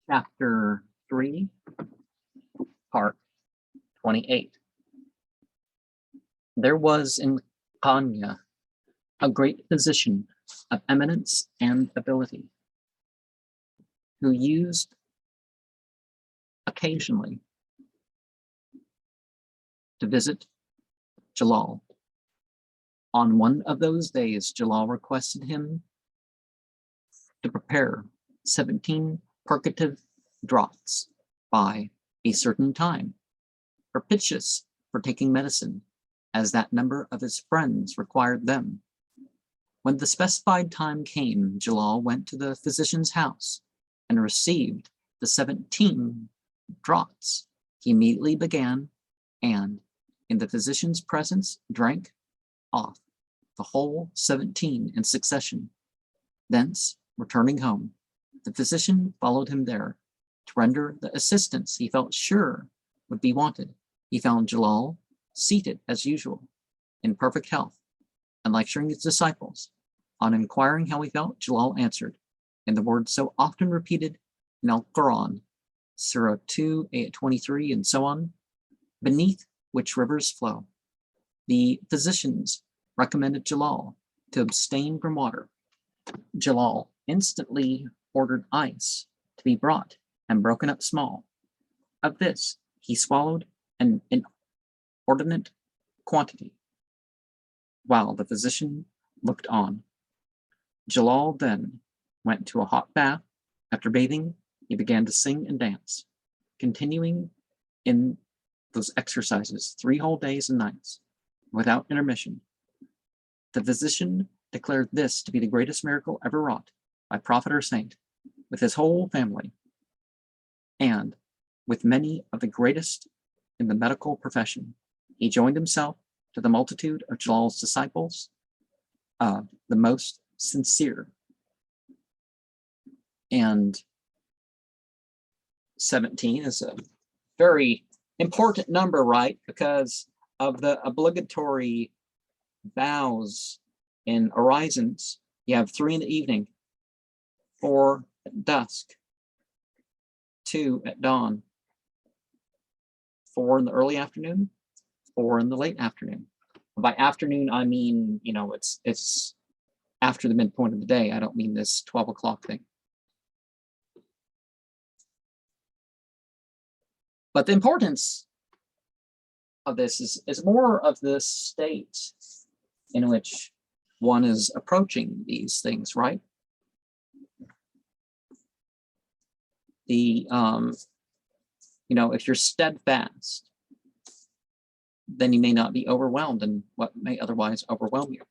Chapter 3, Part 28. There was in Kanya a great physician of eminence and ability, who used occasionally to visit Jalal. On one of those days, Jalal requested him to prepare 17 purgative draughts by a certain time, propitious for taking medicine, as that number of his friends required them. When the specified time came, Jalal went to the physician's house and received the 17 draughts. He immediately began, and in the physician's presence drank off the whole 17 in succession. Thence, returning home, the physician followed him there to render the assistance he felt sure would be wanted. He found Jalal seated as usual, in perfect health, and lecturing his disciples. On inquiring how he felt, Jalal answered, in the words so often repeated in Al-Quran, Surah 2, Ayat 23, and so on, beneath which rivers flow. The physicians recommended Jalal to abstain from water. Jalal instantly ordered ice to be brought and broken up small. Of this, he swallowed an inordinate quantity, while the physician looked on. Jalal then went to a hot bath. After bathing, he began to sing and dance, continuing in those exercises 3 whole days and nights, without intermission. The physician declared this to be the greatest miracle ever wrought by prophet or saint, with his whole family, and with many of the greatest in the medical profession. He joined himself to the multitude of Jalal's disciples, the most sincere. And 17 is a very important number, right? Because of the obligatory vows in orisons. You have 3 in the evening, 4 at dusk, 2 at dawn, 4 in the early afternoon, 4 in the late afternoon. By afternoon, I mean, it's after the midpoint of the day. I don't mean this 12 o'clock thing. But the importance of this is more of the state in which one is approaching these things, right? If you're steadfast, then you may not be overwhelmed in what may otherwise overwhelm you.